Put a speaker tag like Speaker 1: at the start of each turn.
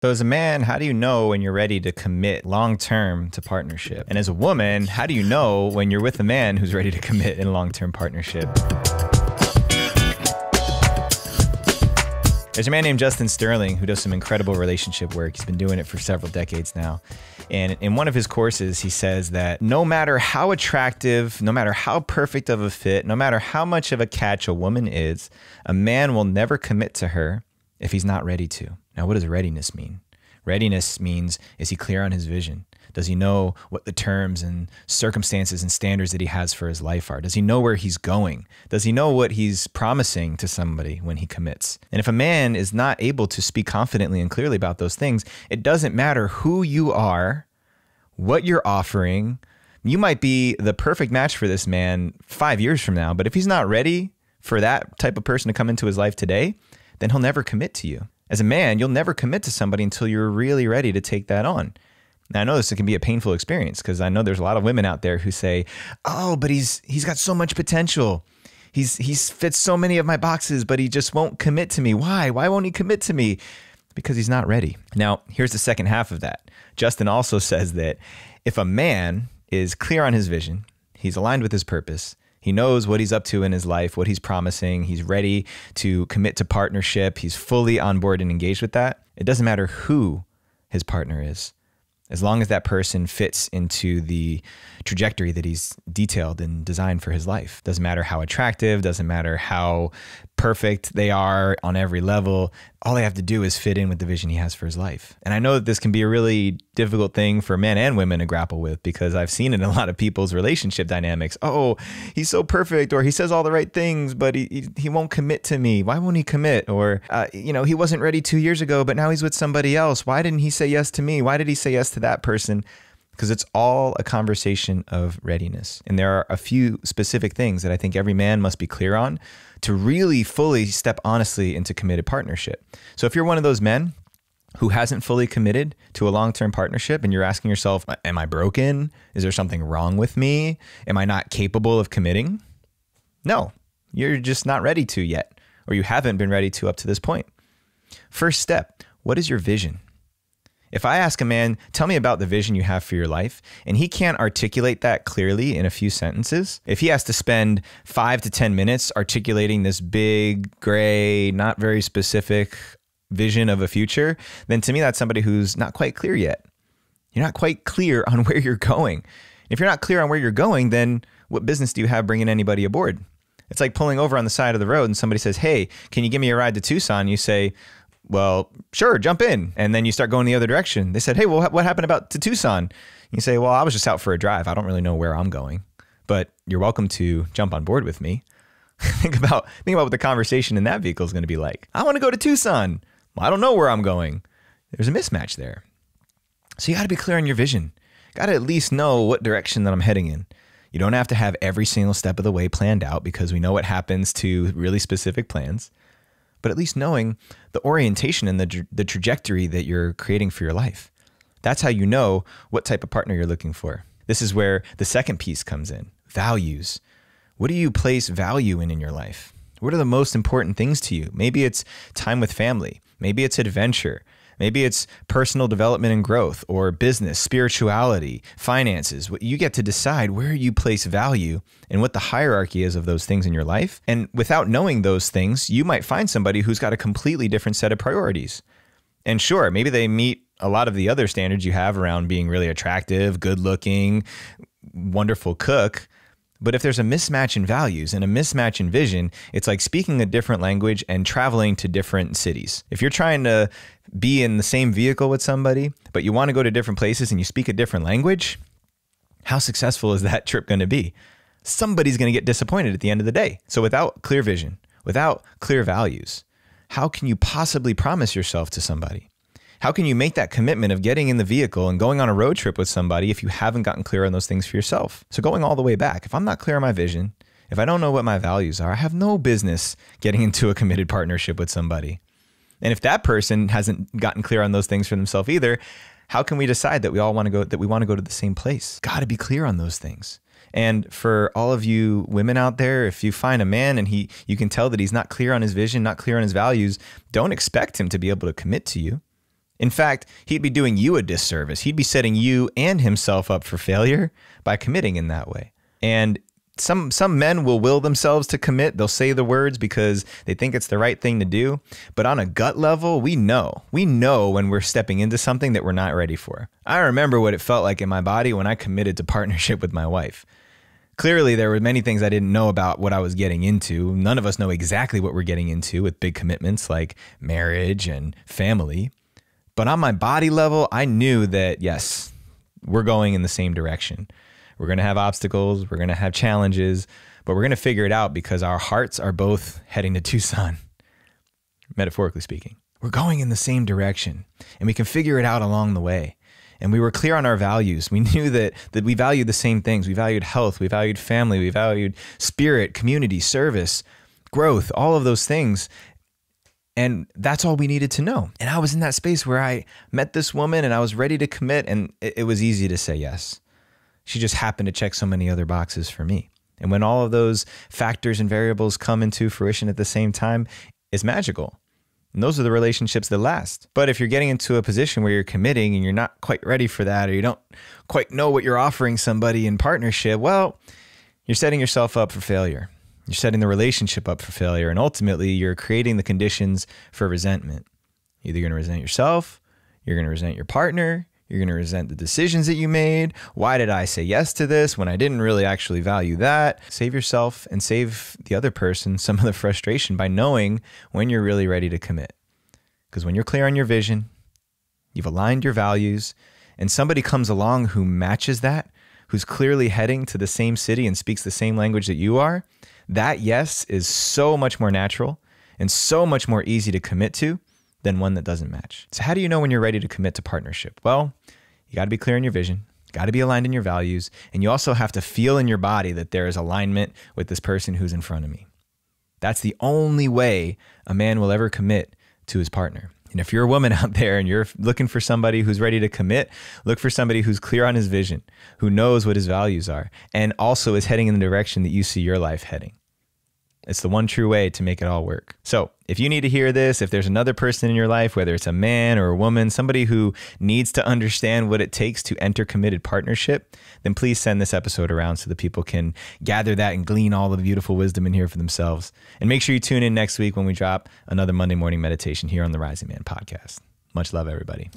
Speaker 1: So as a man, how do you know when you're ready to commit long-term to partnership? And as a woman, how do you know when you're with a man who's ready to commit in long-term partnership? There's a man named Justin Sterling who does some incredible relationship work. He's been doing it for several decades now. And in one of his courses, he says that no matter how attractive, no matter how perfect of a fit, no matter how much of a catch a woman is, a man will never commit to her if he's not ready to. Now, what does readiness mean? Readiness means, is he clear on his vision? Does he know what the terms and circumstances and standards that he has for his life are? Does he know where he's going? Does he know what he's promising to somebody when he commits? And if a man is not able to speak confidently and clearly about those things, it doesn't matter who you are, what you're offering. You might be the perfect match for this man 5 years from now, but if he's not ready for that type of person to come into his life today, then he'll never commit to you. As a man, you'll never commit to somebody until you're really ready to take that on. Now, I know this can be a painful experience because I know there's a lot of women out there who say, oh, but he's got so much potential. He fits so many of my boxes, but he just won't commit to me. Why? Why won't he commit to me? Because he's not ready. Now, here's the second half of that. Justin also says that if a man is clear on his vision, he's aligned with his purpose, he knows what he's up to in his life, what he's promising, he's ready to commit to partnership, he's fully on board and engaged with that, it doesn't matter who his partner is. As long as that person fits into the trajectory that he's detailed and designed for his life. Doesn't matter how attractive, doesn't matter how perfect they are on every level. All they have to do is fit in with the vision he has for his life. And I know that this can be a really difficult thing for men and women to grapple with because I've seen it in a lot of people's relationship dynamics. Oh, he's so perfect, or he says all the right things, but he won't commit to me. Why won't he commit? Or, he wasn't ready 2 years ago, but now he's with somebody else. Why didn't he say yes to me? Why did he say yes to that person? Because it's all a conversation of readiness. And there are a few specific things that I think every man must be clear on to really fully step honestly into committed partnership. So if you're one of those men who hasn't fully committed to a long-term partnership and you're asking yourself, am I broken? Is there something wrong with me? Am I not capable of committing? No, you're just not ready to yet, or you haven't been ready to up to this point. First step, what is your vision? If I ask a man, tell me about the vision you have for your life, and he can't articulate that clearly in a few sentences, if he has to spend 5 to 10 minutes articulating this big, gray, not very specific vision of a future, then to me, that's somebody who's not quite clear yet. You're not quite clear on where you're going. If you're not clear on where you're going, then what business do you have bringing anybody aboard? It's like pulling over on the side of the road and somebody says, hey, can you give me a ride to Tucson? You say, well, sure, jump in. And then you start going the other direction. They said, hey, well, what happened to Tucson? You say, well, I was just out for a drive. I don't really know where I'm going, but you're welcome to jump on board with me. Think about what the conversation in that vehicle is going to be like. I want to go to Tucson. Well, I don't know where I'm going. There's a mismatch there. So you got to be clear on your vision. Got to at least know what direction that I'm heading in. You don't have to have every single step of the way planned out because we know what happens to really specific plans. But at least knowing the orientation and the trajectory that you're creating for your life. That's how you know what type of partner you're looking for. This is where the second piece comes in, values. What do you place value in your life? What are the most important things to you? Maybe it's time with family. Maybe it's adventure. Maybe it's personal development and growth, or business, spirituality, finances. You get to decide where you place value and what the hierarchy is of those things in your life. And without knowing those things, you might find somebody who's got a completely different set of priorities. And sure, maybe they meet a lot of the other standards you have around being really attractive, good looking, wonderful cook. But if there's a mismatch in values and a mismatch in vision, it's like speaking a different language and traveling to different cities. If you're trying to be in the same vehicle with somebody, but you want to go to different places and you speak a different language, how successful is that trip going to be? Somebody's going to get disappointed at the end of the day. So without clear vision, without clear values, how can you possibly promise yourself to somebody? How can you make that commitment of getting in the vehicle and going on a road trip with somebody if you haven't gotten clear on those things for yourself? So going all the way back, if I'm not clear on my vision, if I don't know what my values are, I have no business getting into a committed partnership with somebody. And if that person hasn't gotten clear on those things for themselves either, how can we decide that we want to go to the same place? Got to be clear on those things. And for all of you women out there, if you find a man and you can tell that he's not clear on his vision, not clear on his values, don't expect him to be able to commit to you. In fact, he'd be doing you a disservice. He'd be setting you and himself up for failure by committing in that way. And some men will will themselves to commit. They'll say the words because they think it's the right thing to do. But on a gut level, we know when we're stepping into something that we're not ready for. I remember what it felt like in my body when I committed to partnership with my wife. Clearly, there were many things I didn't know about what I was getting into. None of us know exactly what we're getting into with big commitments like marriage and family. But on my body level, I knew that, yes, we're going in the same direction. We're going to have obstacles, we're going to have challenges, but we're going to figure it out because our hearts are both heading to Tucson, metaphorically speaking. We're going in the same direction, and we can figure it out along the way. And we were clear on our values. We knew that we valued the same things. We valued health, we valued family, we valued spirit, community, service, growth, all of those things. And that's all we needed to know. And I was in that space where I met this woman and I was ready to commit, and it was easy to say yes. She just happened to check so many other boxes for me. And when all of those factors and variables come into fruition at the same time, it's magical. And those are the relationships that last. But if you're getting into a position where you're committing and you're not quite ready for that, or you don't quite know what you're offering somebody in partnership, well, you're setting yourself up for failure. You're setting the relationship up for failure. And ultimately, you're creating the conditions for resentment. Either you're going to resent yourself, you're going to resent your partner, you're going to resent the decisions that you made. Why did I say yes to this when I didn't really actually value that? Save yourself and save the other person some of the frustration by knowing when you're really ready to commit. Because when you're clear on your vision, you've aligned your values, and somebody comes along who matches that, who's clearly heading to the same city and speaks the same language that you are, that yes is so much more natural and so much more easy to commit to than one that doesn't match. So how do you know when you're ready to commit to partnership? Well, you got to be clear in your vision, got to be aligned in your values, and you also have to feel in your body that there is alignment with this person who's in front of me. That's the only way a man will ever commit to his partner. And if you're a woman out there and you're looking for somebody who's ready to commit, look for somebody who's clear on his vision, who knows what his values are, and also is heading in the direction that you see your life heading. It's the one true way to make it all work. So if you need to hear this, if there's another person in your life, whether it's a man or a woman, somebody who needs to understand what it takes to enter committed partnership, then please send this episode around so that people can gather that and glean all of the beautiful wisdom in here for themselves. And make sure you tune in next week when we drop another Monday morning meditation here on the Rising Man podcast. Much love, everybody.